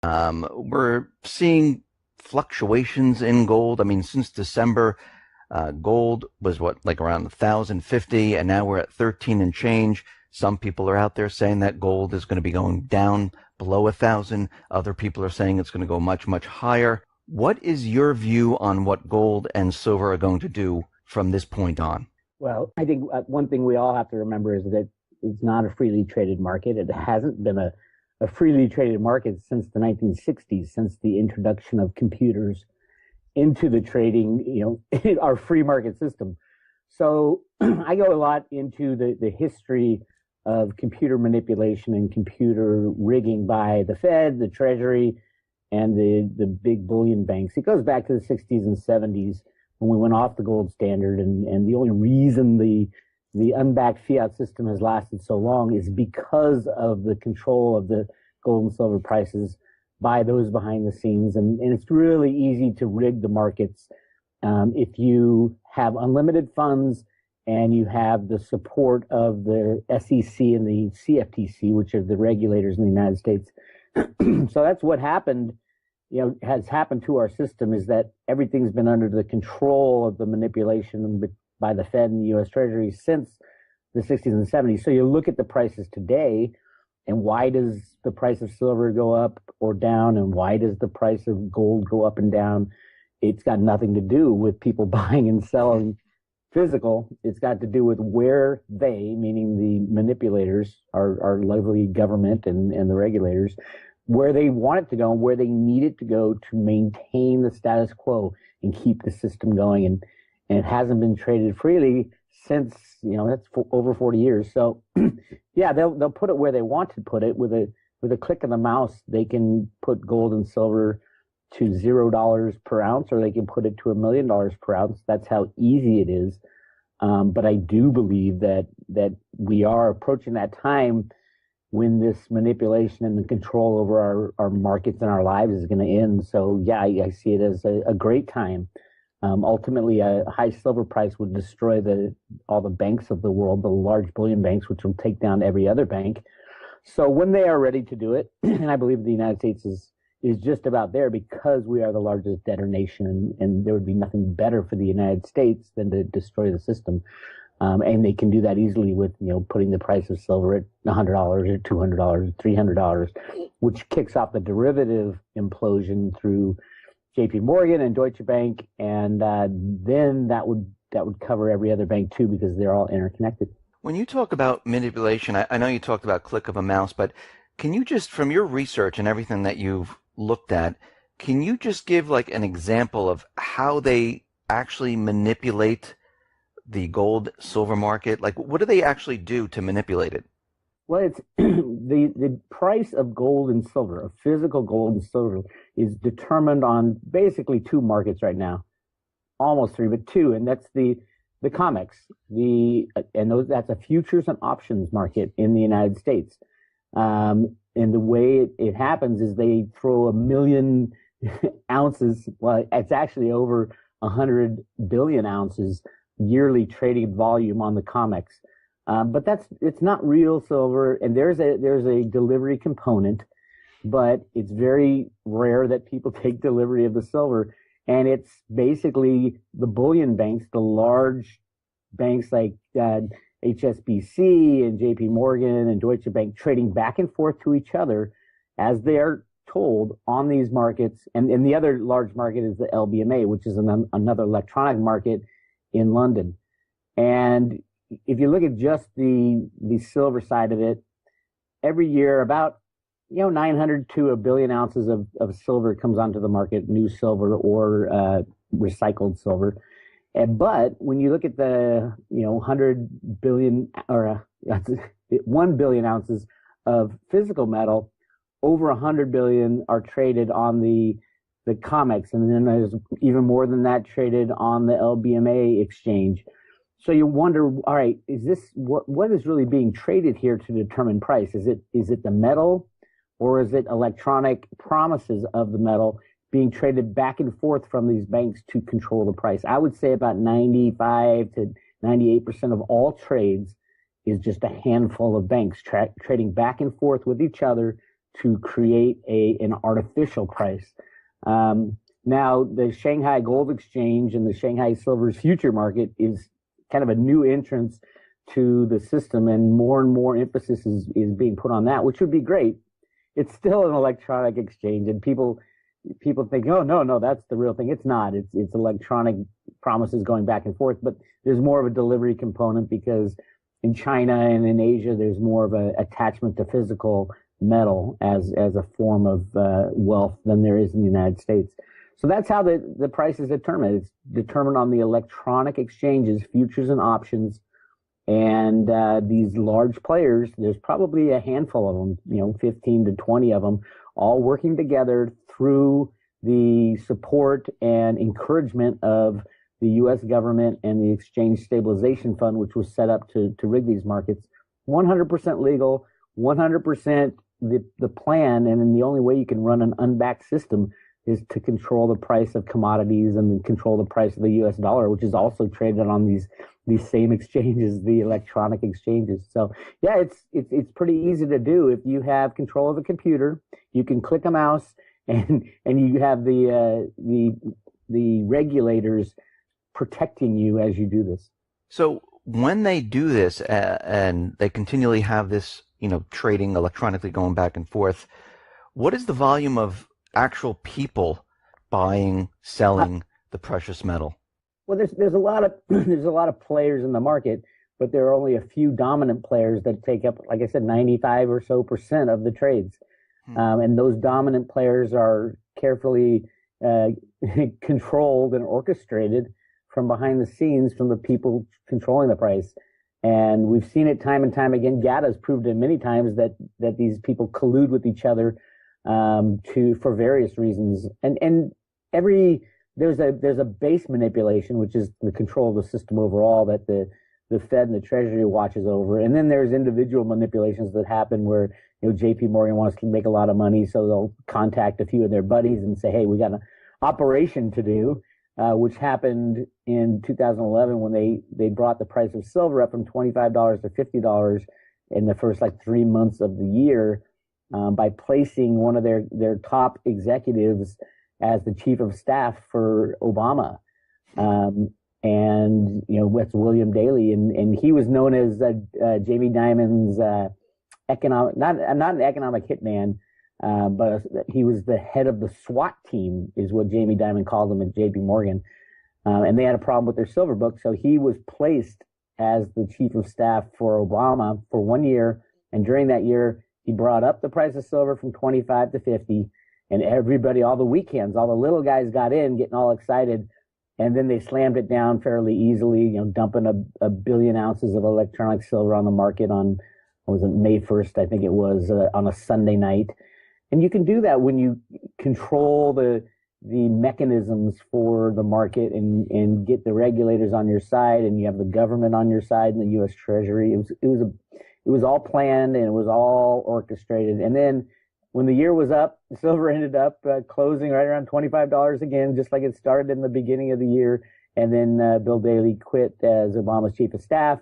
We're seeing fluctuations in gold. I mean, since December, gold was like around 1,050, and now we're at 13 and change. Some people are out there saying that gold is going to be going down below 1,000. Other people are saying it's going to go much, much higher. What is your view on what gold and silver are going to do from this point on? Well, I think one thing we all have to remember is that it's not a freely traded market. It hasn't been a freely traded market since the 1960s, since the introduction of computers into the trading, our free market system. So I go a lot into the history of computer manipulation and computer rigging by the Fed, the Treasury, and the big bullion banks. It goes back to the 60s and 70s when we went off the gold standard. And the only reason the unbacked fiat system has lasted so long is because of the control of the gold and silver prices by those behind the scenes. And it's really easy to rig the markets if you have unlimited funds and you have the support of the SEC and the CFTC, which are the regulators in the United States. So that's what happened, has happened to our system, is that everything's been under the control of the manipulation by the Fed and the U.S. Treasury since the 60s and 70s. So you look at the prices today, and why does the price of silver go up or down, and why does the price of gold go up and down? It's got nothing to do with people buying and selling physical. It's got to do with where they, meaning the manipulators, our lovely government and the regulators, where they want it to go and where they need it to go to maintain the status quo and keep the system going. And it hasn't been traded freely since, that's over 40 years. So yeah, they'll put it where they want to put it. With a click of the mouse, they can put gold and silver to $0 per ounce, or they can put it to $1 million per ounce. That's how easy it is. But I do believe that we are approaching that time when this manipulation and the control over our markets and our lives is going to end. So yeah, I see it as a great time. Ultimately, a high silver price would destroy all the banks of the world, the large bullion banks, which will take down every other bank. So when they are ready to do it, and I believe the United States is just about there, because we are the largest debtor nation, and there would be nothing better for the United States than to destroy the system. And they can do that easily with, putting the price of silver at $100 or $200 or $300, which kicks off the derivative implosion through JP Morgan and Deutsche Bank. And then that would cover every other bank too, because they're all interconnected. When you talk about manipulation, I know you talked about click of a mouse, but can you just, from your research and everything that you've looked at, can you just give like an example of how they actually manipulate the gold silver market? Like, what do they actually do to manipulate it? Well, it's the price of gold and silver, of physical gold and silver, is determined on basically two markets right now, almost three, but two, and that's the COMEX, that's a futures and options market in the United States. And the way it happens is they throw 1 million ounces. Well, it's actually over 100 billion ounces yearly trading volume on the COMEX. But it's not real silver, and there's a delivery component, but it's very rare that people take delivery of the silver. And it's basically the bullion banks, the large banks like HSBC and JP Morgan and Deutsche Bank, trading back and forth to each other as they're told on these markets. And the other large market is the LBMA, which is another electronic market in London. And if you look at just the silver side of it, every year about 900 to 1 billion ounces of silver comes onto the market, new silver or recycled silver. But when you look at the 100 billion or 1 billion ounces of physical metal, over 100 billion are traded on the COMEX, and then there's even more than that traded on the LBMA exchange. So you wonder, all right, is this what is really being traded here to determine price? Is it the metal, or is it electronic promises of the metal being traded back and forth from these banks to control the price? I would say about 95 to 98% of all trades is just a handful of banks trading back and forth with each other to create an artificial price. Now, the Shanghai Gold Exchange and the Shanghai Silver's future market is kind of a new entrance to the system, and more emphasis is being put on that, which would be great. It's still an electronic exchange, and people think, oh no, that's the real thing. It's not. It's electronic promises going back and forth, but there's more of a delivery component because in China and in Asia, there's more of an attachment to physical metal as a form of wealth than there is in the United States. So that's how the price is determined. It's determined on the electronic exchanges, futures and options. And these large players, there's probably a handful of them, 15 to 20 of them, all working together through the support and encouragement of the U.S. government and the Exchange Stabilization Fund, which was set up to rig these markets. 100% legal, 100% the plan, and then the only way you can run an unbacked system is to control the price of commodities and control the price of the U.S. dollar, which is also traded on these same exchanges, the electronic exchanges. So yeah, it's pretty easy to do. If you have control of a computer, you can click a mouse, and you have the regulators protecting you as you do this. So when they do this and they continually have this, trading electronically going back and forth, what is the volume of actual people buying, selling the precious metal? Well, there's a lot of there's a lot of players in the market, but there are only a few dominant players that take up, like I said, 95 or so percent of the trades. And those dominant players are carefully controlled and orchestrated from behind the scenes from the people controlling the price. And we've seen it time and time again. GATA has proved it many times that these people collude with each other for various reasons. And there's a base manipulation, which is the control of the system overall that the Fed and the Treasury watches over. And then there's individual manipulations that happen where, JP Morgan wants to make a lot of money, so they'll contact a few of their buddies and say, hey, we got an operation to do, which happened in 2011 when they brought the price of silver up from $25 to $50 in the first 3 months of the year by placing one of their top executives as the chief of staff for Obama. And that's William Daley, and he was known as Jamie Dimon's not an economic hitman, but he was the head of the SWAT team, is what Jamie Dimon called him at JP Morgan. And they had a problem with their silver book, so he was placed as the chief of staff for Obama for 1 year. And during that year, he brought up the price of silver from 25 to 50, and everybody, all the weekends, all the little guys got in, getting all excited. And then they slammed it down fairly easily, dumping a billion ounces of electronic silver on the market on, what was it, May 1st, I think it was, on a Sunday night. And you can do that when you control the mechanisms for the market and get the regulators on your side, and you have the government on your side and the U.S. Treasury. It was all planned and it was all orchestrated. And then when the year was up, silver ended up closing right around $25 again, just like it started in the beginning of the year. And then Bill Daley quit as Obama's chief of staff,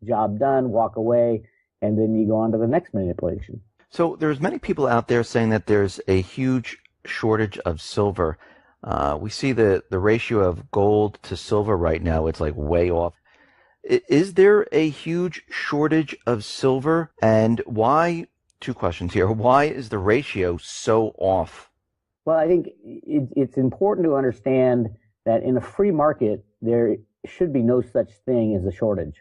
job done, walk away, and then you go on to the next manipulation. So there's many people out there saying that there's a huge shortage of silver. We see the ratio of gold to silver right now. It's way off. Is there a huge shortage of silver? And why? Two questions here. Why is the ratio so off? Well, I think it's important to understand that in a free market, there should be no such thing as a shortage.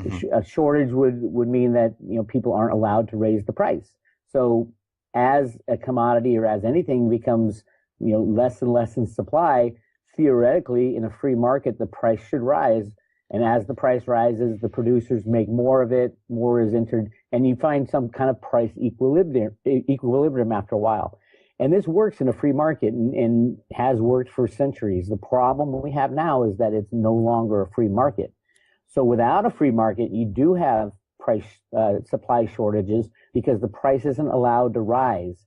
Mm-hmm. A shortage would mean that people aren't allowed to raise the price. So as a commodity or as anything becomes less and less in supply, theoretically in a free market the price should rise. And as the price rises, the producers make more of it, more is entered, and you find some kind of price equilibrium after a while. And this works in a free market and has worked for centuries. The problem we have now is that it's no longer a free market. So without a free market, you do have supply shortages because the price isn't allowed to rise.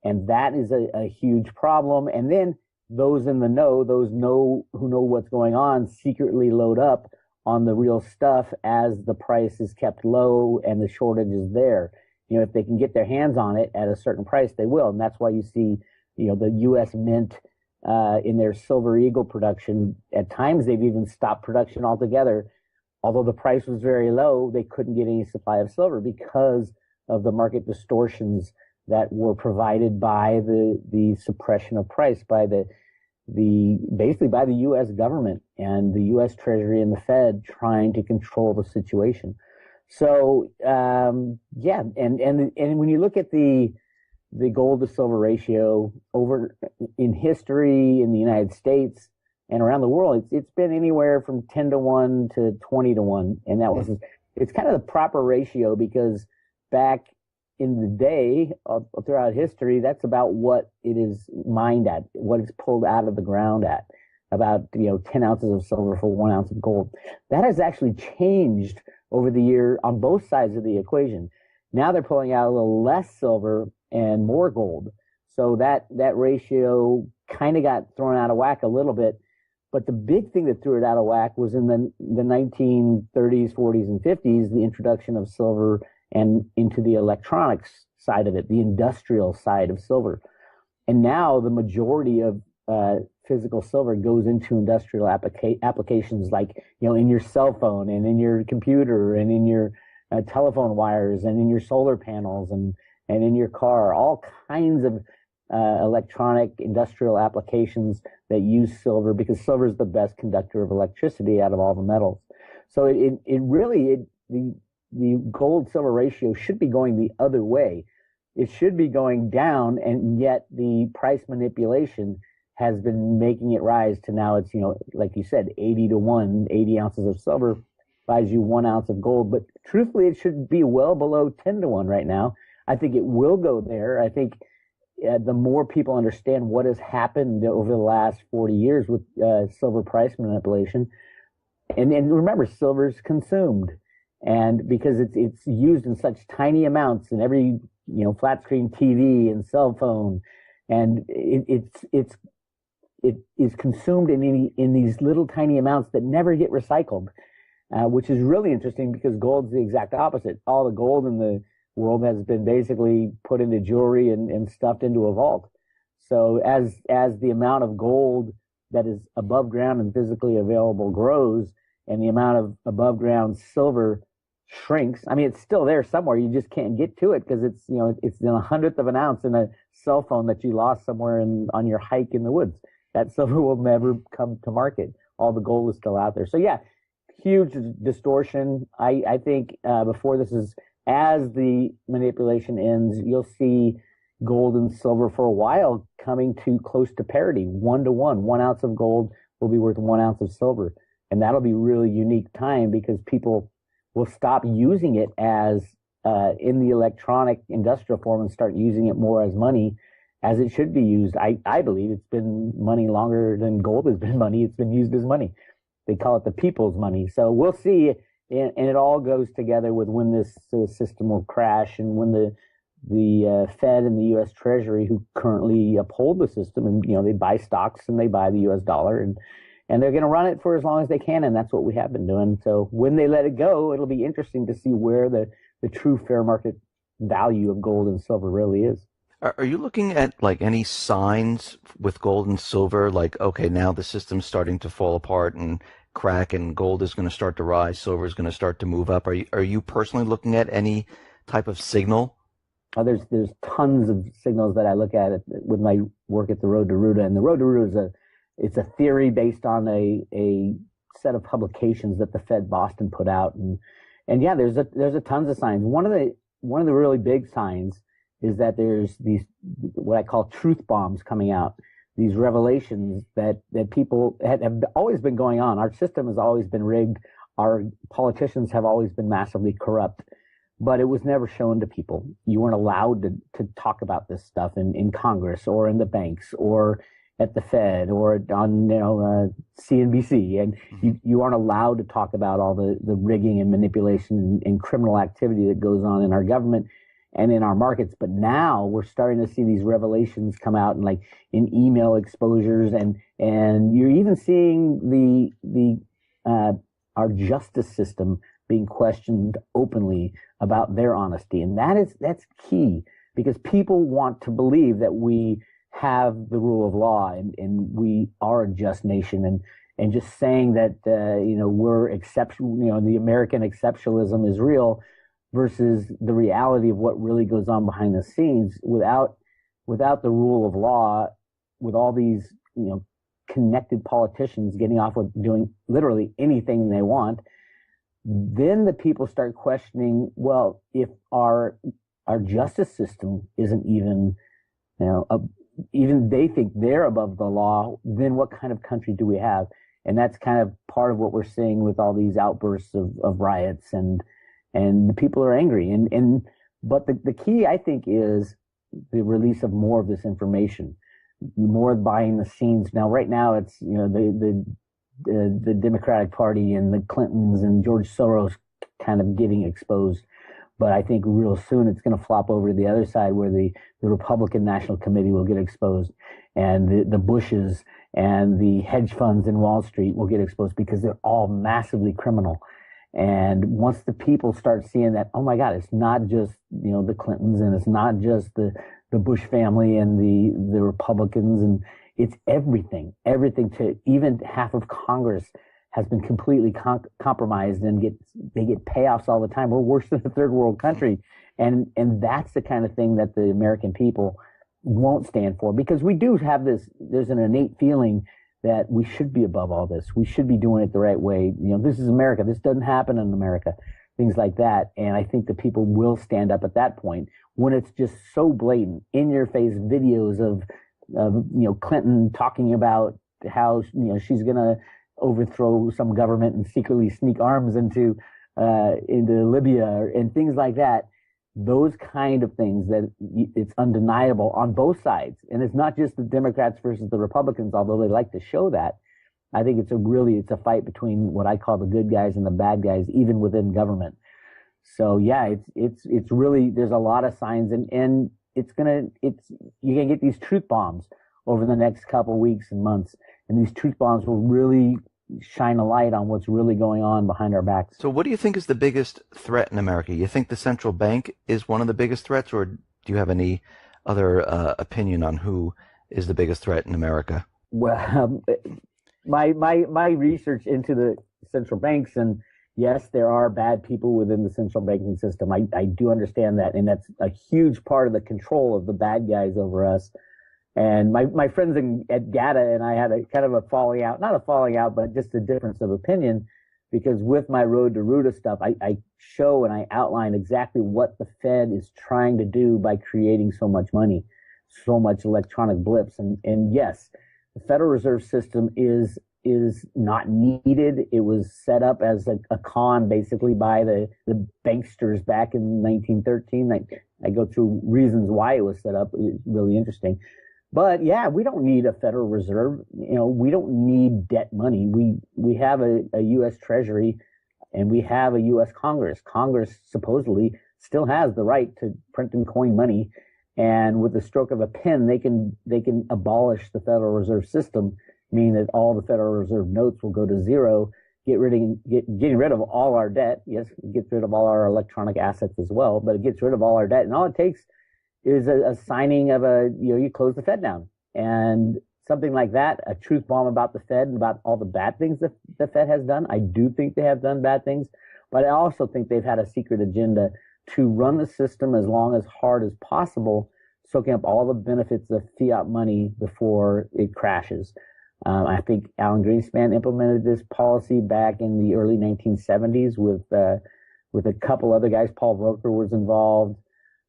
And that is a huge problem. And then those in the know, who know what's going on, secretly load up on the real stuff as the price is kept low and the shortage is there. if they can get their hands on it at a certain price, they will. And that's why you see, the U.S. Mint in their Silver Eagle production. At times, they've even stopped production altogether. Although the price was very low, they couldn't get any supply of silver because of the market distortions that were provided by the suppression of price by basically by the U.S. government and the U.S. Treasury and the Fed trying to control the situation. So yeah, and when you look at the gold to silver ratio over in history in the United States and around the world, it's been anywhere from 10 to 1 to 20 to 1, and it's kind of the proper ratio because back in the day, throughout history, that's about what it is mined at, what it's pulled out of the ground at, about 10 ounces of silver for 1 ounce of gold. That has actually changed over the year on both sides of the equation. Now they're pulling out a little less silver and more gold. So that ratio kind of got thrown out of whack a little bit. But the big thing that threw it out of whack was in the 1930s, 40s, and 50s, the introduction of silver and into the electronics side of it, the industrial side of silver. And now the majority of physical silver goes into industrial applications like, in your cell phone and in your computer and in your telephone wires and in your solar panels and in your car, all kinds of electronic industrial applications that use silver because silver is the best conductor of electricity out of all the metals. So the gold silver ratio should be going the other way. It should be going down, and yet the price manipulation has been making it rise to now it's, like you said, 80 to 1, 80 ounces of silver buys you 1 ounce of gold. But truthfully, it should be well below 10 to 1 right now. I think it will go there. I think the more people understand what has happened over the last 40 years with silver price manipulation, and remember, silver is consumed. And because it's used in such tiny amounts in every flat screen TV and cell phone, and it is consumed in these little tiny amounts that never get recycled, which is really interesting because gold's the exact opposite. All the gold in the world has been basically put into jewelry and stuffed into a vault. So as the amount of gold that is above ground and physically available grows, and the amount of above ground silver shrinks. I mean, it's still there somewhere. You just can't get to it because it's in a hundredth of an ounce in a cell phone that you lost somewhere on your hike in the woods. That silver will never come to market. All the gold is still out there. So yeah, huge distortion. I think before this is, as the manipulation ends, you'll see gold and silver for a while coming to close to parity, 1 to 1. 1 ounce of gold will be worth 1 ounce of silver. And that'll be really unique time because people will stop using it as in the electronic industrial form and start using it more as money as it should be used. I believe it's been money longer than gold has been money. It's been used as money. They call it the people's money. So we'll see. And it all goes together with when this system will crash and when the Fed and the U.S. Treasury, who currently uphold the system, and they buy stocks and they buy the U.S. dollar, and they're going to run it for as long as they can, and that's what we have been doing. So when they let it go, it'll be interesting to see where the true fair market value of gold and silver really is. Are you looking at like any signs with gold and silver, like, okay, now the system's starting to fall apart and crack and gold is going to start to rise, silver is going to start to move up? Are you personally looking at any type of signal? There's tons of signals that I look at with my work at the Road to Ruta, and the Road to Ruta it's a theory based on a set of publications that the Fed Boston put out, and yeah, there's a tons of signs. One of the really big signs is that there's these what I call truth bombs coming out. These revelations that people have always been going on. Our system has always been rigged. Our politicians have always been massively corrupt, but it was never shown to people. You weren't allowed to talk about this stuff in Congress or in the banks or at the Fed or on CNBC, and you aren't allowed to talk about all the rigging and manipulation and criminal activity that goes on in our government and in our markets. But now we're starting to see these revelations come out and like in email exposures, and you're even seeing our justice system being questioned openly about their honesty. And that's key, because people want to believe that we have the rule of law, and we are a just nation. And just saying that, we're exceptional, the American exceptionalism is real versus the reality of what really goes on behind the scenes without the rule of law, with all these, connected politicians getting off with doing literally anything they want, then the people start questioning, well, if our justice system isn't even, even they think they're above the law, then what kind of country do we have? And that's kind of part of what we're seeing with all these outbursts of riots, and the people are angry. But the key, I think, is the release of more of this information, more behind the scenes. Now, right now, it's, the Democratic Party and the Clintons and George Soros kind of getting exposed. But I think real soon it's going to flop over to the other side, where the Republican National Committee will get exposed, and the Bushes and the hedge funds in Wall Street will get exposed, because they're all massively criminal. And once the people start seeing that, oh my God, it's not just, the Clintons, and it's not just the Bush family and the Republicans, and it's everything to even half of Congress has been completely compromised, and they get payoffs all the time. We're worse than a third world country. And that's the kind of thing that the American people won't stand for, because we do have there's an innate feeling that we should be above all this. We should be doing it the right way. This is America. This doesn't happen in America, things like that. And I think the people will stand up at that point, when it's just so blatant, in your face videos of Clinton talking about how, she's going to overthrow some government and secretly sneak arms into Libya and things like that. Those kind of things that it's undeniable on both sides. And it's not just the Democrats versus the Republicans, although they like to show that. I think it's a fight between what I call the good guys and the bad guys, even within government. So yeah, it's really, there's a lot of signs, and you're going to get these truth bombs over the next couple of weeks and months. And these truth bombs will really shine a light on what's really going on behind our backs. So what do you think is the biggest threat in America? You think the central bank is one of the biggest threats, or do you have any other opinion on who is the biggest threat in America? Well, my research into the central banks, and yes, there are bad people within the central banking system. I do understand that, and that's a huge part of the control of the bad guys over us. And my friends at GATA and I had a kind of a falling out, not a falling out, but just a difference of opinion, because with my Road to Ruta stuff, I show and I outline exactly what the Fed is trying to do by creating so much money, so much electronic blips. And yes, the Federal Reserve System is not needed. It was set up as a con, basically, by the banksters back in 1913. I go through reasons why it was set up. It's really interesting. But yeah, we don't need a Federal Reserve. We don't need debt money. We have a U.S. Treasury, and we have a U.S. Congress. Congress supposedly still has the right to print and coin money, and with the stroke of a pen, they can abolish the Federal Reserve System, meaning that all the Federal Reserve notes will go to zero, getting rid of all our debt. Yes, it gets rid of all our electronic assets as well, but it gets rid of all our debt, and all it takes is a signing of you close the Fed down, and something like that, a truth bomb about the Fed and about all the bad things that the Fed has done. I do think they have done bad things, but I also think they've had a secret agenda to run the system as hard as possible, soaking up all the benefits of fiat money before it crashes. I think Alan Greenspan implemented this policy back in the early 1970s with a couple other guys. Paul Volcker was involved.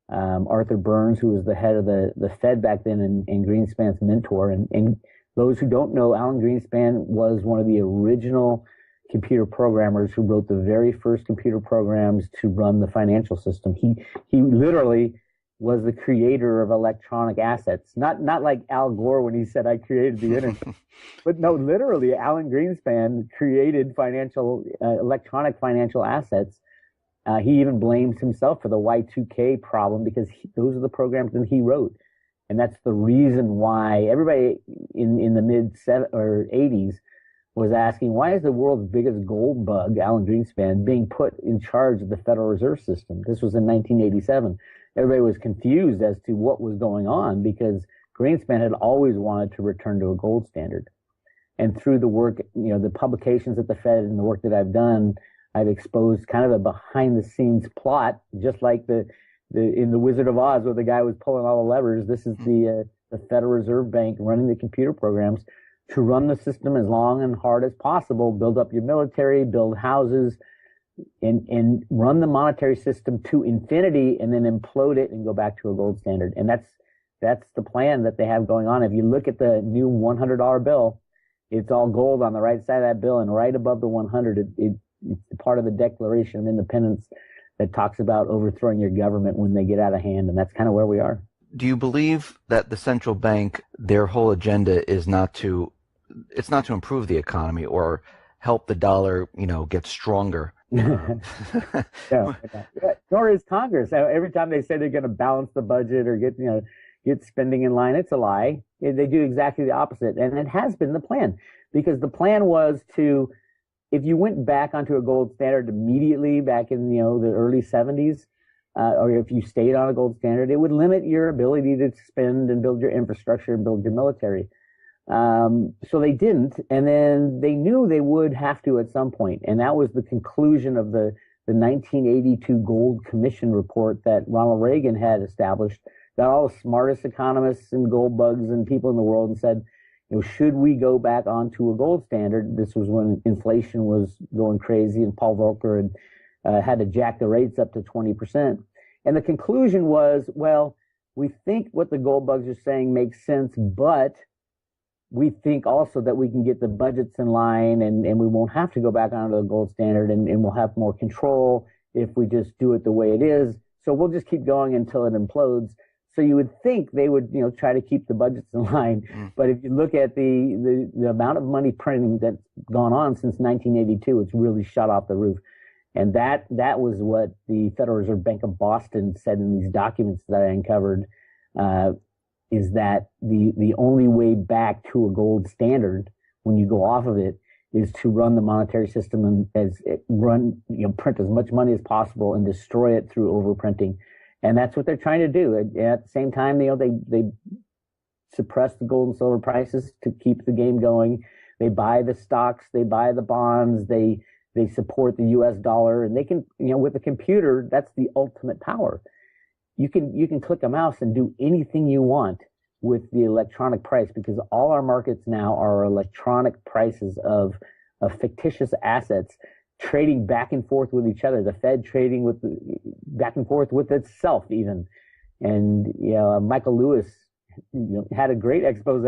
Arthur Burns, who was the head of the Fed back then, and Greenspan's mentor. And those who don't know, Alan Greenspan was one of the original computer programmers who wrote the very first computer programs to run the financial system. He literally was the creator of electronic assets. Not like Al Gore when he said, I created the internet. But no, literally, Alan Greenspan created electronic financial assets. He even blames himself for the Y2K problem, because those are the programs that he wrote. And that's the reason why everybody in the mid 80s was asking, why is the world's biggest gold bug, Alan Greenspan, being put in charge of the Federal Reserve System? This was in 1987. Everybody was confused as to what was going on because Greenspan had always wanted to return to a gold standard. And through the work, the publications at the Fed and the work that I've done, I've exposed kind of a behind the scenes plot, just like the in the Wizard of Oz where the guy was pulling all the levers. This is the Federal Reserve Bank running the computer programs to run the system as long and hard as possible, build up your military, build houses, and run the monetary system to infinity and then implode it and go back to a gold standard. And that's the plan that they have going on. If you look at the new $100 bill, it's all gold on the right side of that bill, and right above the 100, it's part of the Declaration of Independence that talks about overthrowing your government when they get out of hand, and that's kind of where we are. Do you believe that the central bank, their whole agenda is not to improve the economy or help the dollar, get stronger? No, nor is Congress. Every time they say they're going to balance the budget or get spending in line, it's a lie. They do exactly the opposite, and it has been the plan, because the plan was to, if you went back onto a gold standard immediately back in the early 70s, or if you stayed on a gold standard, it would limit your ability to spend and build your infrastructure and build your military. So they didn't, and then they knew they would have to at some point, and that was the conclusion of the 1982 Gold Commission report that Ronald Reagan had established. Got all the smartest economists and gold bugs and people in the world and said, should we go back onto a gold standard? This was when inflation was going crazy and Paul Volcker had to jack the rates up to 20%. And the conclusion was, well, we think what the gold bugs are saying makes sense, but we think also that we can get the budgets in line and we won't have to go back onto the gold standard and we'll have more control if we just do it the way it is. So we'll just keep going until it implodes. So you would think they would, try to keep the budgets in line. But if you look at the amount of money printing that's gone on since 1982, it's really shot off the roof. And that was what the Federal Reserve Bank of Boston said in these documents that I uncovered, is that the only way back to a gold standard when you go off of it is to run the monetary system and print as much money as possible and destroy it through overprinting. And that's what they're trying to do. At the same time, they suppress the gold and silver prices to keep the game going. They buy the stocks, they buy the bonds, they support the U.S. dollar, and they can, with a computer, that's the ultimate power. You can click a mouse and do anything you want with the electronic price, because all our markets now are electronic prices of fictitious assets, trading back and forth with each other. The Fed trading back and forth with itself even. And Michael Lewis had a great expose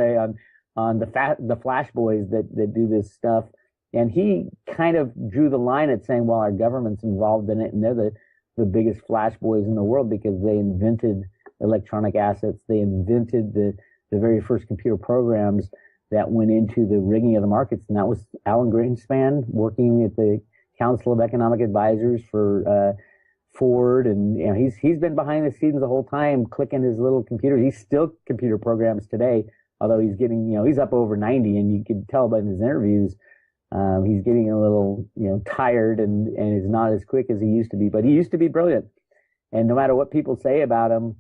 on the flash boys that do this stuff, and he kind of drew the line at saying, well, our government's involved in it, and they're the biggest flash boys in the world because they invented electronic assets. They invented the very first computer programs that went into the rigging of the markets, and that was Alan Greenspan working at the Council of Economic Advisors for Ford, and he's been behind the scenes the whole time, clicking his little computer. He's still computer programs today, although he's getting he's up over 90, and you can tell by his interviews he's getting a little tired and is not as quick as he used to be. But he used to be brilliant, and no matter what people say about him,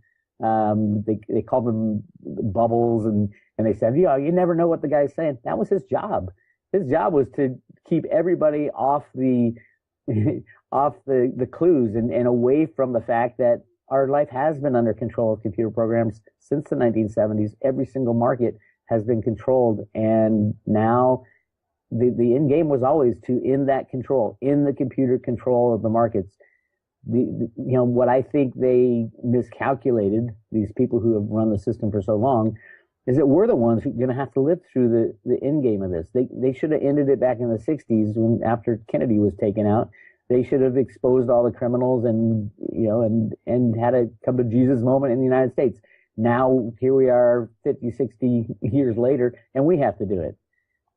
they call them bubbles, and they said you never know what the guy's saying. That was his job. His job was to keep everybody off the clues and away from the fact that our life has been under control of computer programs since the 1970s. Every single market has been controlled, and now the end game was always to end that control, in the computer control of the markets. What I think they miscalculated, these people who have run the system for so long, is that we're the ones who are going to have to live through the end game of this. They should have ended it back in the 60s after Kennedy was taken out. They should have exposed all the criminals and had a come to Jesus moment in the United States. Now here we are 50, 60 years later, and we have to do it.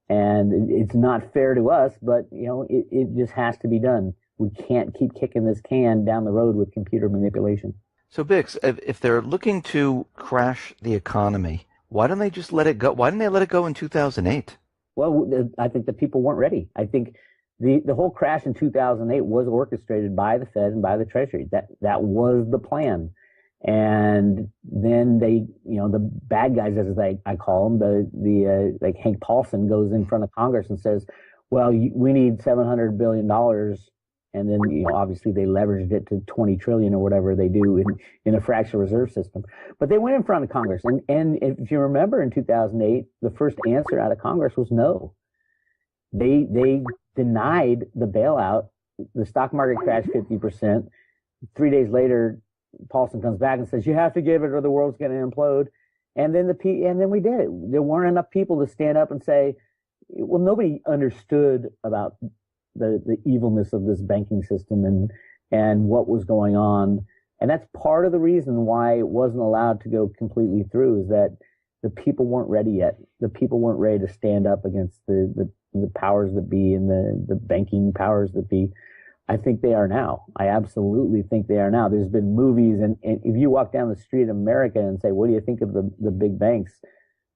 And it's not fair to us, but it just has to be done. We can't keep kicking this can down the road with computer manipulation. So BIX, if they're looking to crash the economy, why don't they just let it go? Why didn't they let it go in 2008? Well, I think the people weren't ready. I think the whole crash in 2008 was orchestrated by the Fed and by the Treasury. That was the plan. And then they, the bad guys, as I call them, like Hank Paulson goes in front of Congress and says, well, we need $700 billion. And then, obviously they leveraged it to 20 trillion or whatever they do in a fractional reserve system. But they went in front of Congress. And if you remember in 2008, the first answer out of Congress was no. They denied the bailout. The stock market crashed 50%. 3 days later, Paulson comes back and says, you have to give it or the world's going to implode. And then we did it. There weren't enough people to stand up and say, well, nobody understood about the evilness of this banking system and what was going on. And that's part of the reason why it wasn't allowed to go completely through, is that the people weren't ready yet. The people weren't ready to stand up against the powers that be and the banking powers that be. I think they are now. I absolutely think they are now. There's been movies, and if you walk down the street in America and say, what do you think of the big banks?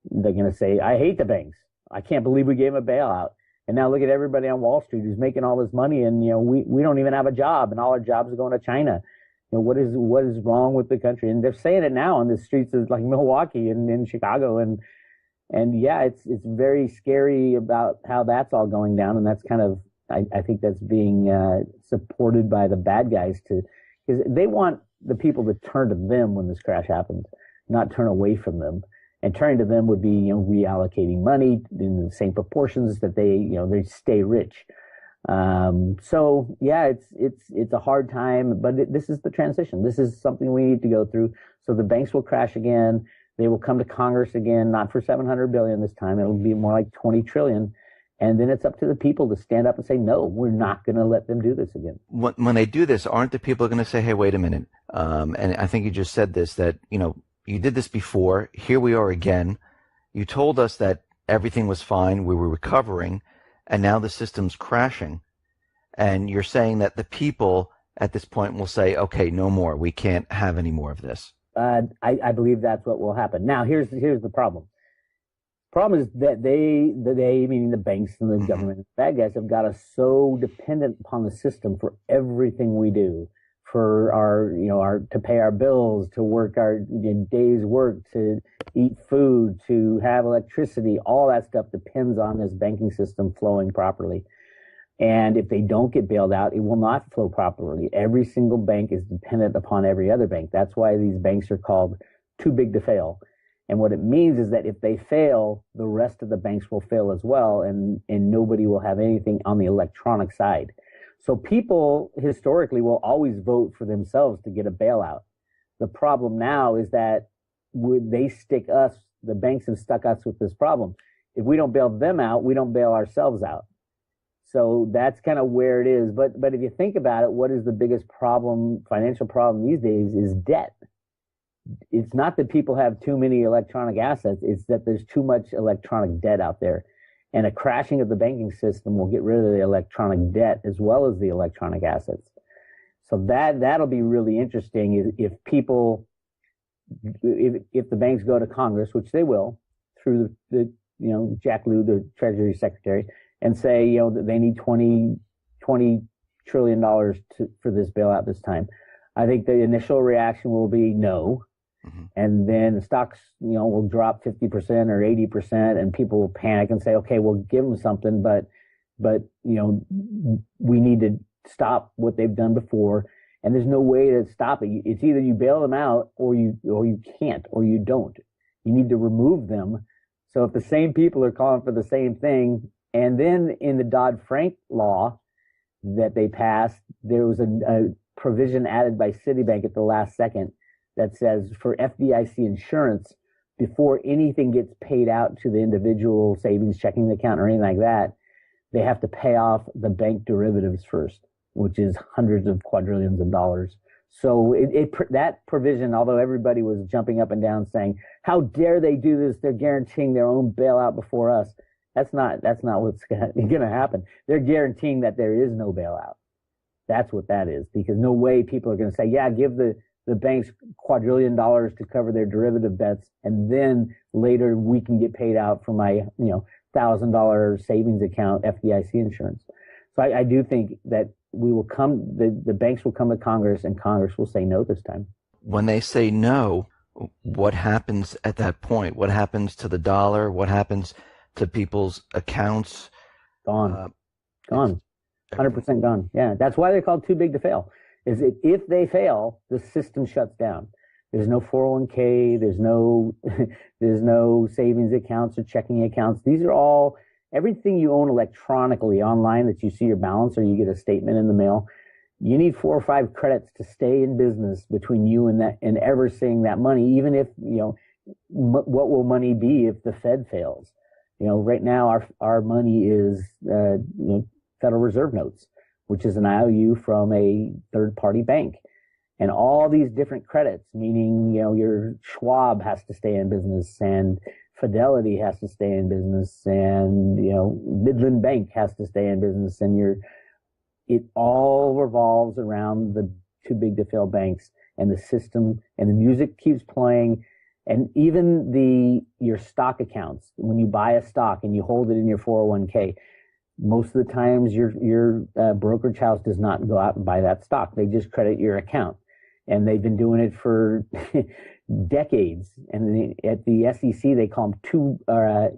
They're going to say, I hate the banks. I can't believe we gave them a bailout. And now look at everybody on Wall Street who's making all this money, and we don't even have a job, and all our jobs are going to China. What is wrong with the country? And they're saying it now on the streets of like Milwaukee and in Chicago, and yeah, it's very scary about how that's all going down, and that's kind of I think that's being supported by the bad guys because they want the people to turn to them when this crash happens, not turn away from them. And turning to them would be, reallocating money in the same proportions that they stay rich. So yeah, it's a hard time, but this is the transition. This is something we need to go through. So the banks will crash again. They will come to Congress again, not for 700 billion this time. It'll be more like 20 trillion. And then it's up to the people to stand up and say, no, we're not going to let them do this again. When they do this, aren't the people going to say, hey, wait a minute? And I think you just said this, that, you did this before. Here we are again. You told us that everything was fine. We were recovering. And now the system's crashing. And you're saying that the people at this point will say, okay, no more. We can't have any more of this. I believe that's what will happen. Now, here's the problem. Problem is that they, meaning the banks and the government, the bad guys, have got us so dependent upon the system for everything we do, for our to pay our bills, to work our day's work, to eat food, to have electricity. All that stuff depends on this banking system flowing properly. And if they don't get bailed out, it will not flow properly. Every single bank is dependent upon every other bank. That's why these banks are called too big to fail. And what it means is that if they fail, the rest of the banks will fail as well, and nobody will have anything on the electronic side. So people historically will always vote for themselves to get a bailout. The problem now is that the banks have stuck us with this problem. If we don't bail them out, we don't bail ourselves out. So that's kind of where it is. But if you think about it, what is the biggest problem, financial problem these days, is debt. It's not that people have too many electronic assets. It's that there's too much electronic debt out there. And a crashing of the banking system will get rid of the electronic debt as well as the electronic assets. So that'll be really interesting if the banks go to Congress, which they will, through the Jack Lew, the Treasury Secretary, and say, that they need $20 trillion for this bailout this time. I think the initial reaction will be no. Mm-hmm. And then the stocks, will drop 50% or 80%, and people will panic and say, okay, we'll give them something, but we need to stop what they've done before. And there's no way to stop it. It's either you bail them out or you can't, or you don't. You need to remove them. So if the same people are calling for the same thing, and then in the Dodd-Frank law that they passed, there was a provision added by Citibank at the last second that says for FDIC insurance, before anything gets paid out to the individual savings checking account or anything like that, they have to pay off the bank derivatives first, which is hundreds of quadrillions of dollars. So that provision, although everybody was jumping up and down saying, how dare they do this? They're guaranteeing their own bailout before us. That's not what's going to happen. They're guaranteeing that there is no bailout. That's what that is, because no way people are going to say, yeah, give the banks quadrillion dollars to cover their derivative bets, and then later we can get paid out for my $1,000 savings account FDIC insurance. So I do think that the banks will come to Congress, and Congress will say no this time. When they say no, what happens at that point? What happens to the dollar? What happens to people's accounts? Gone, gone, Everything. 100% gone. Yeah, that's why they're called too big to fail. Is it if they fail, the system shuts down. There's no 401k. There's no there's no savings accounts or checking accounts. These are all everything you own electronically online that you see your balance or you get a statement in the mail. You need 4 or 5 credits to stay in business between you and that and ever seeing that money. Even if what will money be if the Fed fails? Right now our money is Federal Reserve notes, which is an IOU from a third party bank. And all these different credits, meaning, your Schwab has to stay in business and Fidelity has to stay in business and, Midland Bank has to stay in business and it all revolves around the too big to fail banks and the system and the music keeps playing. And even your stock accounts, when you buy a stock and you hold it in your 401k, most of the times your brokerage house does not go out and buy that stock. They just credit your account. And they've been doing it for decades. And at the SEC, they call them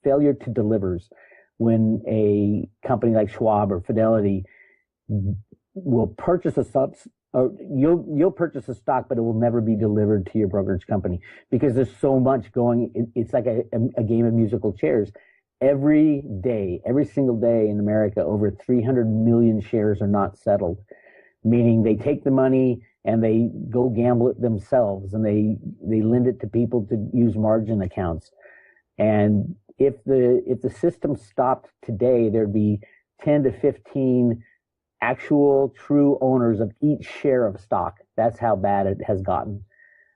failure to delivers. When a company like Schwab or Fidelity will purchase a stock, or you'll purchase a stock, but it will never be delivered to your brokerage company because there's so much going. It's like a game of musical chairs. Every day, every single day in America, over 300 million shares are not settled, meaning they take the money and they go gamble it themselves and they lend it to people to use margin accounts. And if the system stopped today, there'd be 10 to 15 actual true owners of each share of stock. That's how bad it has gotten.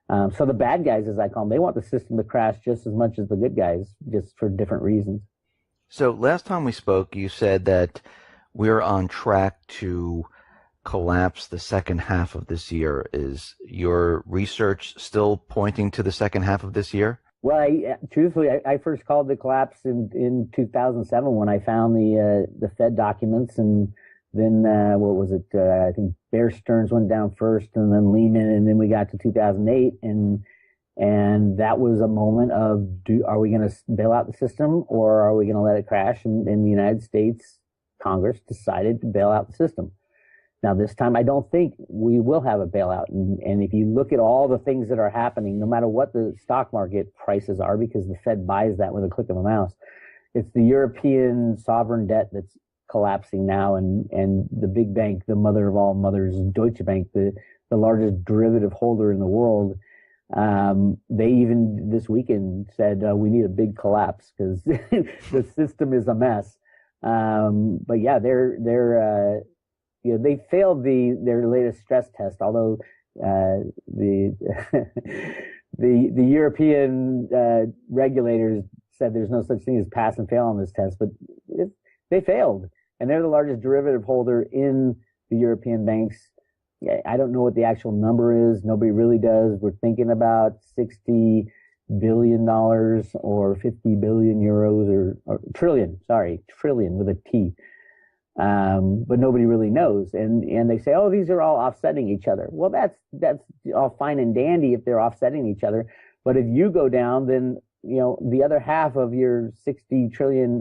So the bad guys, as I call them, they want the system to crash just as much as the good guys, just for different reasons. So last time we spoke, you said that we're on track to collapse the second half of this year. Is your research still pointing to the second half of this year? Well, truthfully, I first called the collapse in 2007 when I found the Fed documents, and then what was it? I think Bear Stearns went down first, and then Lehman, and then we got to 2008, and that was a moment of are we going to bail out the system or are we going to let it crash? And in the United States, Congress decided to bail out the system. Now, this time, I don't think we will have a bailout. And if you look at all the things that are happening, no matter what the stock market prices are, because the Fed buys that with a click of a mouse, it's the European sovereign debt that's collapsing now. And the big bank, the mother of all mothers, Deutsche Bank, the largest derivative holder in the world, they even this weekend said, we need a big collapse because the system is a mess. But yeah, they failed their latest stress test, although the the European regulators said there's no such thing as pass and fail on this test, but they failed, and they're the largest derivative holder in the European banks. I don't know what the actual number is. Nobody really does. We're thinking about $60 billion or 50 billion euros or trillion. Sorry, trillion with a T. But nobody really knows. And they say, oh, these are all offsetting each other. Well, that's all fine and dandy if they're offsetting each other. But if you go down, then, the other half of your $60 trillion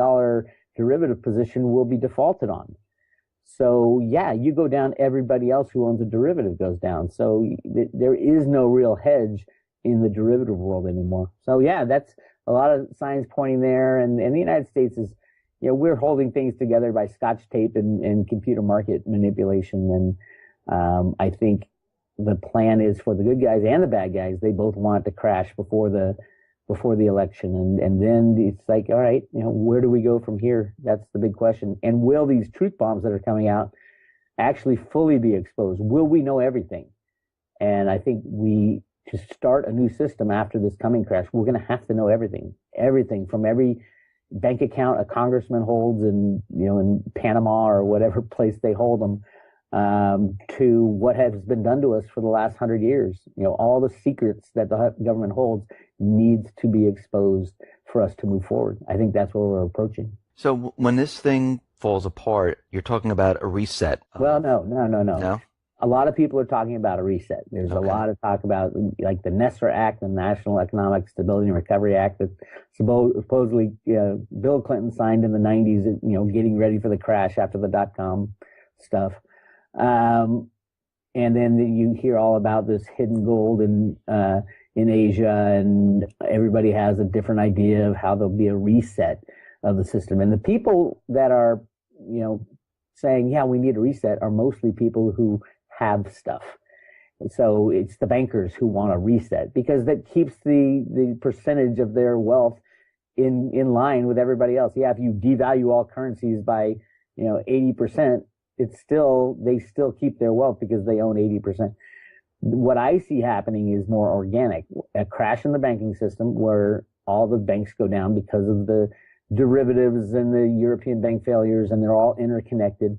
derivative position will be defaulted on. So yeah, you go down, everybody else who owns a derivative goes down. So there is no real hedge in the derivative world anymore. So yeah, that's a lot of signs pointing there. And the United States is, we're holding things together by Scotch tape and computer market manipulation. And I think the plan is for the good guys and the bad guys. They both want it to crash before the election. And then it's like, all right, where do we go from here? That's the big question. And will these truth bombs that are coming out actually fully be exposed? Will we know everything? And I think to start a new system after this coming crash, we're going to have to know everything from every bank account a congressman holds in Panama or whatever place they hold them, to what has been done to us for the last 100 years. All the secrets that the government holds needs to be exposed for us to move forward. I think that's where we're approaching. So when this thing falls apart, you're talking about a reset. Well, no. No? A lot of people are talking about a reset. There's a Okay. lot of talk about like the Nestor Act, the National Economic Stability and Recovery Act that supposedly Bill Clinton signed in the 90s, getting ready for the crash after the dot-com stuff. And then you hear all about this hidden gold in Asia, and everybody has a different idea of how there'll be a reset of the system. And the people that are, saying, yeah, we need a reset are mostly people who have stuff. So it's the bankers who want a reset because that keeps the percentage of their wealth in line with everybody else. Yeah, if you devalue all currencies by 80%, they still keep their wealth because they own 80%. What I see happening is more organic. A crash in the banking system where all the banks go down because of the derivatives and the European bank failures, and they're all interconnected.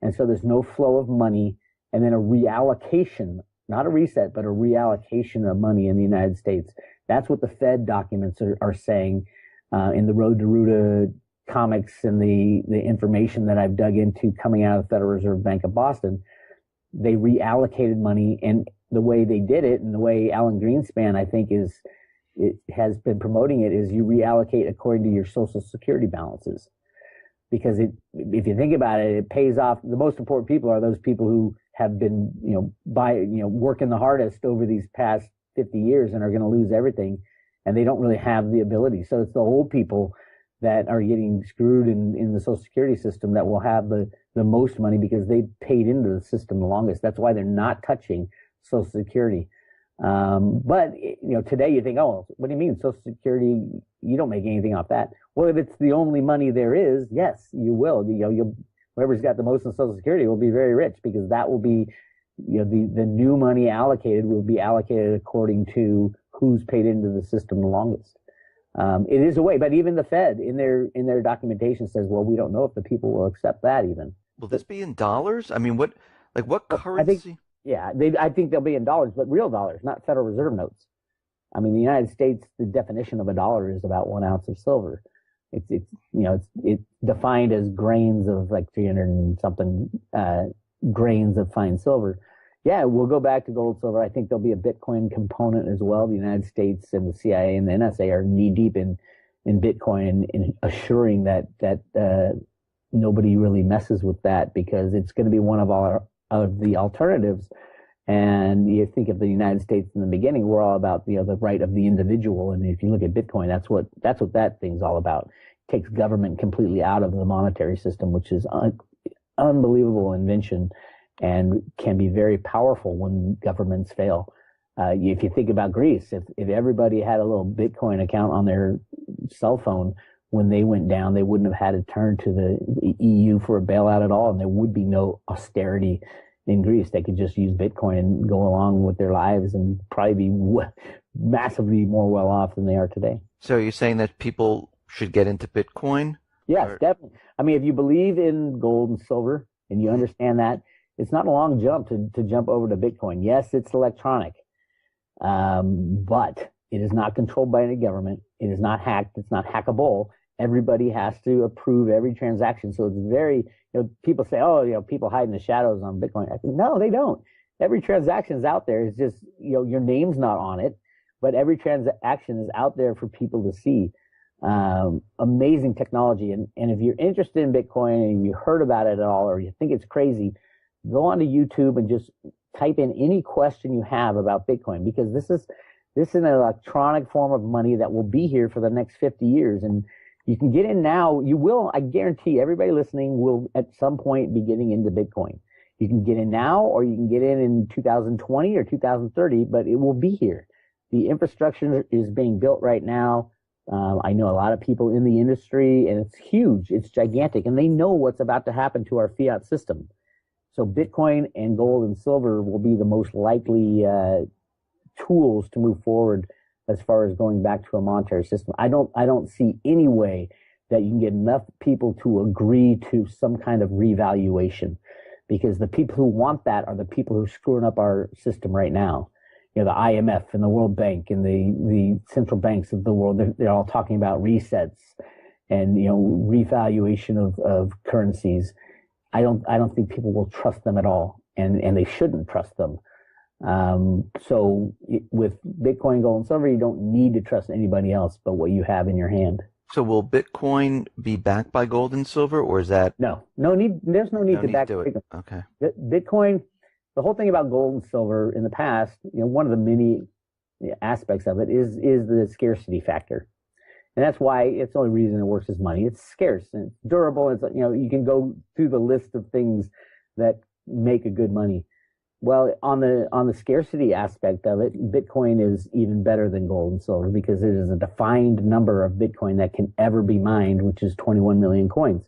And so there's no flow of money, and then a reallocation, not a reset, but a reallocation of money in the United States. That's what the Fed documents are saying in the Road to Ruta comics and the information that I've dug into coming out of the Federal Reserve Bank of Boston. They reallocated money, and the way they did it, and the way Alan Greenspan, I think, has been promoting it, is you reallocate according to your Social Security balances. Because if you think about it, it pays off. The most important people are those people who have been, working the hardest over these past 50 years and are going to lose everything, and they don't really have the ability. So it's the old people that are getting screwed in the Social Security system that will have the most money because they paid into the system the longest. That's why they're not touching Social Security. But today you think, oh, what do you mean Social Security? You don't make anything off that. Well, if it's the only money there is, yes, you will. Whoever's got the most in Social Security will be very rich because that will be, the new money allocated will be allocated according to who's paid into the system the longest. It is a way, but even the Fed in their documentation says, well, we don't know if the people will accept that even. Will this be in dollars? I mean, what currency? I think they'll be in dollars, but real dollars, not Federal Reserve notes. I mean, the United States, the definition of a dollar is about 1 ounce of silver. It's defined as grains of like 300 and something grains of fine silver. Yeah, we'll go back to gold, silver. I think there'll be a Bitcoin component as well. The United States and the CIA and the NSA are knee deep in Bitcoin and in assuring that nobody really messes with that because it's going to be one of the alternatives. And you think of the United States in the beginning, we're all about the right of the individual. And if you look at Bitcoin, that's what that thing's all about. It takes government completely out of the monetary system, which is unbelievable invention and can be very powerful when governments fail. If you think about Greece, if everybody had a little Bitcoin account on their cell phone, when they went down, they wouldn't have had to turn to the EU for a bailout at all, and there would be no austerity in Greece. They could just use Bitcoin and go along with their lives and probably be massively more well off than they are today. So you're saying that people should get into Bitcoin? Yes, definitely. I mean, if you believe in gold and silver and you understand that, it's not a long jump to jump over to Bitcoin. Yes, it's electronic, but it is not controlled by any government. It is not hacked. It's not hackable. Everybody has to approve every transaction. So it's very, people say, oh, people hide in the shadows on Bitcoin. I think, no, they don't. Every transaction is out there. It's just, your name's not on it, but every transaction is out there for people to see. Amazing technology. And if you're interested in Bitcoin and you heard about it at all, or you think it's crazy, go onto YouTube and just type in any question you have about Bitcoin, because this is an electronic form of money that will be here for the next 50 years. And you can get in now. You will, I guarantee everybody listening will at some point be getting into Bitcoin. You can get in now, or you can get in 2020 or 2030, but it will be here. The infrastructure is being built right now. I know a lot of people in the industry, and it's huge. It's gigantic, and they know what's about to happen to our fiat system. So Bitcoin and gold and silver will be the most likely tools to move forward as far as going back to a monetary system. I don't see any way that you can get enough people to agree to some kind of revaluation, because the people who want that are the people who are screwing up our system right now. the IMF and the World Bank and the central banks of the world, they're all talking about resets and revaluation of currencies. I don't think people will trust them at all, and they shouldn't trust them. So with Bitcoin, gold, and silver, you don't need to trust anybody else but what you have in your hand. So will Bitcoin be backed by gold and silver, or is that No need. There's no need no to need to back do it? Bitcoin. Okay. Bitcoin. The whole thing about gold and silver in the past, one of the many aspects of it is the scarcity factor. And that's why it's the only reason it works as money. It's scarce and it's durable. It's, you can go through the list of things that make a good money. Well, on the scarcity aspect of it, Bitcoin is even better than gold and silver because it is a defined number of Bitcoin that can ever be mined, which is 21 million coins.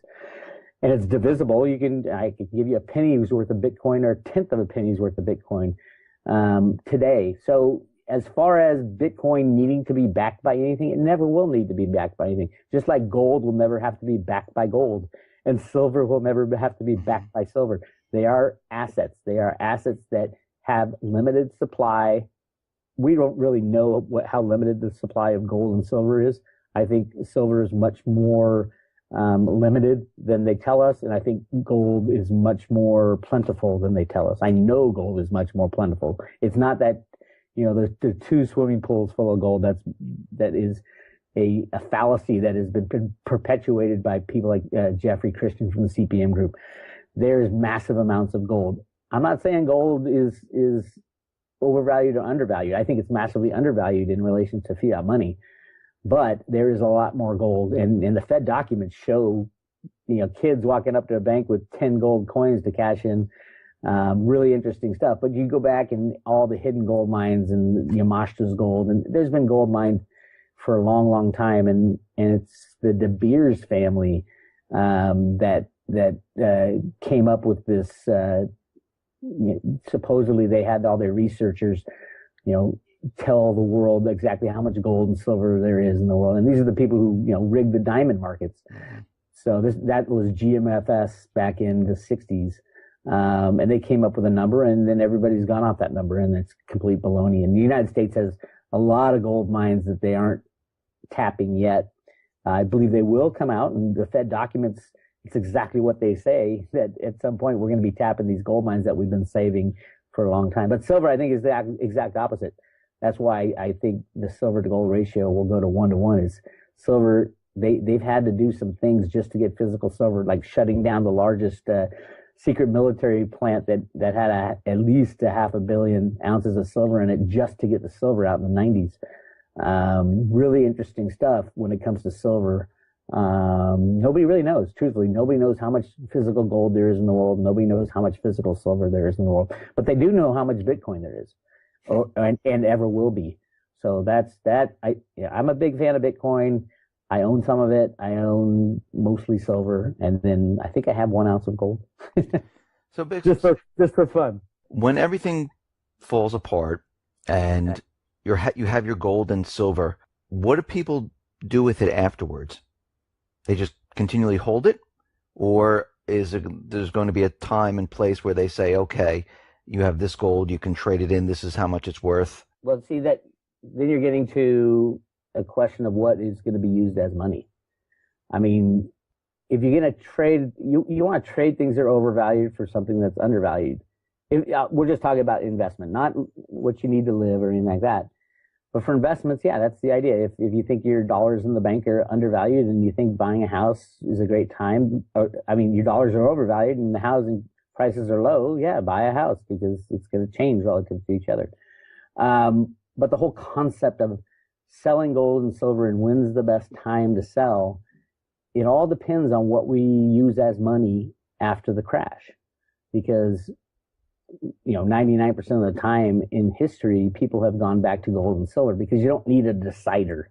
And it's divisible. I could give you a penny's worth of Bitcoin or a tenth of a penny's worth of Bitcoin today. So as far as Bitcoin needing to be backed by anything, it never will need to be backed by anything. Just like gold will never have to be backed by gold, and silver will never have to be backed by silver. They are assets. They are assets that have limited supply. We don't really know how limited the supply of gold and silver is. I think silver is much more limited than they tell us, and I think gold is much more plentiful than they tell us. I know gold is much more plentiful. It's not that there's 2 swimming pools full of gold. That is a fallacy that has been perpetuated by people like Jeffrey Christian from the CPM Group. There's massive amounts of gold. I'm not saying gold is overvalued or undervalued. I think it's massively undervalued in relation to fiat money. But there is a lot more gold, and the Fed documents show, kids walking up to a bank with 10 gold coins to cash in. Really interesting stuff. But you go back and all the hidden gold mines and Yamashita's gold, and there's been gold mined for a long, long time, and it's the De Beers family that came up with this. Supposedly, they had all their researchers, tell the world exactly how much gold and silver there is in the world. And these are the people who, rigged the diamond markets. So that was GMFS back in the 60s. And they came up with a number, and then everybody's gone off that number, and it's complete baloney. And the United States has a lot of gold mines that they aren't tapping yet. I believe they will come out, and the Fed documents, it's exactly what they say, that at some point we're going to be tapping these gold mines that we've been saving for a long time. But silver, I think, is the exact opposite. That's why I think the silver to gold ratio will go to 1-to-1. Is silver, they've had to do some things just to get physical silver, like shutting down the largest secret military plant that had at least 500 million ounces of silver in it just to get the silver out in the 90s. Really interesting stuff when it comes to silver. Nobody really knows. Truthfully, nobody knows how much physical gold there is in the world. Nobody knows how much physical silver there is in the world. But they do know how much Bitcoin there is. And ever will be. So that's that. I'm a big fan of Bitcoin. I own some of it. I own mostly silver, and then I think I have 1 ounce of gold. So Bix, just for fun. when everything falls apart and you have your gold and silver, what do people do with it afterwards? They just continually hold it, or there's going to be a time and place where they say, okay, you have this gold, you can trade it in, this is how much it's worth? Well, see, that then you're getting to a question of what is going to be used as money. I mean, if you're going to trade, you want to trade things that are overvalued for something that's undervalued. We're just talking about investment, not what you need to live or anything like that. But for investments, yeah, that's the idea. If you think your dollars in the bank are undervalued and you think buying a house is a great time, your dollars are overvalued and the housing prices are low, yeah, buy a house because it's going to change relative to each other. But the whole concept of selling gold and silver and when's the best time to sell, it all depends on what we use as money after the crash. Because 99% of the time in history, people have gone back to gold and silver because you don't need a decider.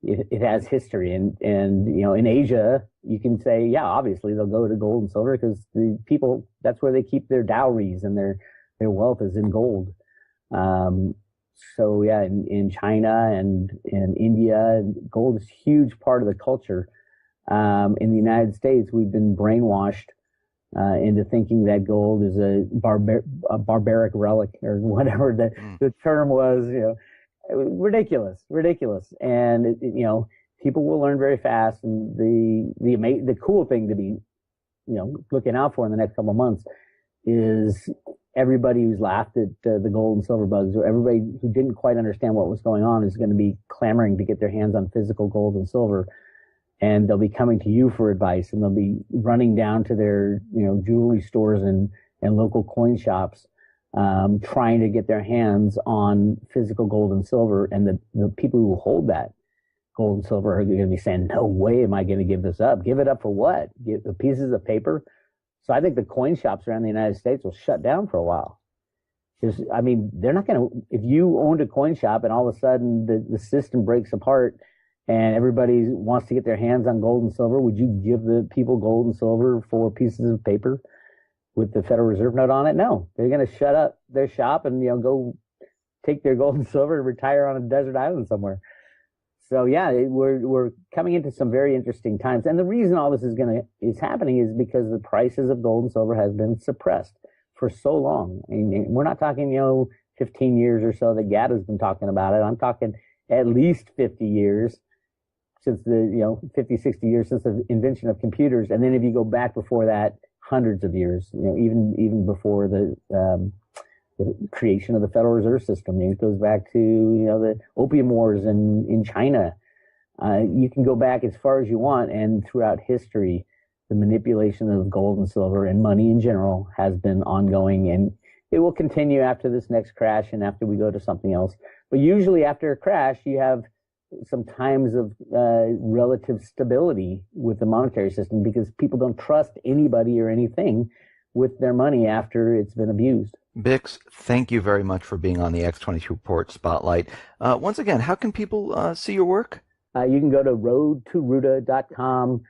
It has history, and in Asia you can say, yeah, obviously they'll go to gold and silver because the people, that's where they keep their dowries and their wealth is in gold. So yeah, in China and in India, gold is a huge part of the culture. In the United States, we've been brainwashed into thinking that gold is a barbaric relic or whatever Mm. the term was. Ridiculous, ridiculous. And people will learn very fast. And the cool thing to be looking out for in the next couple of months is everybody who's laughed at the gold and silver bugs, or everybody who didn't quite understand what was going on, is going to be clamoring to get their hands on physical gold and silver. And they'll be coming to you for advice, and they'll be running down to their jewelry stores and local coin shops, trying to get their hands on physical gold and silver. And the people who hold that gold and silver are going to be saying, no way am I going to give this up. Give it up for what? Give the pieces of paper. So I think the coin shops around the United States will shut down for a while. Because, I mean, they're not going to, if you owned a coin shop and all of a sudden the system breaks apart and everybody wants to get their hands on gold and silver, would you give the people gold and silver for pieces of paper with the Federal Reserve note on it? No, they're going to shut up their shop and, go take their gold and silver and retire on a desert island somewhere. So yeah, we're coming into some very interesting times, and the reason all this is happening is because the prices of gold and silver has been suppressed for so long. I mean, we're not talking 15 years or so that GATT has been talking about it. I'm talking at least 50 years since 50, 60 years since the invention of computers, and then if you go back before that, hundreds of years. Even before the creation of the Federal Reserve System. It goes back to the opium wars in China. You can go back as far as you want, and throughout history, the manipulation of gold and silver and money in general has been ongoing, and it will continue after this next crash and after we go to something else. But usually after a crash, you have some times of relative stability with the monetary system because people don't trust anybody or anything with their money after it's been abused. Bix, thank you very much for being on the X22 Report Spotlight. Once again, how can people see your work? You can go to roadtoruta.com.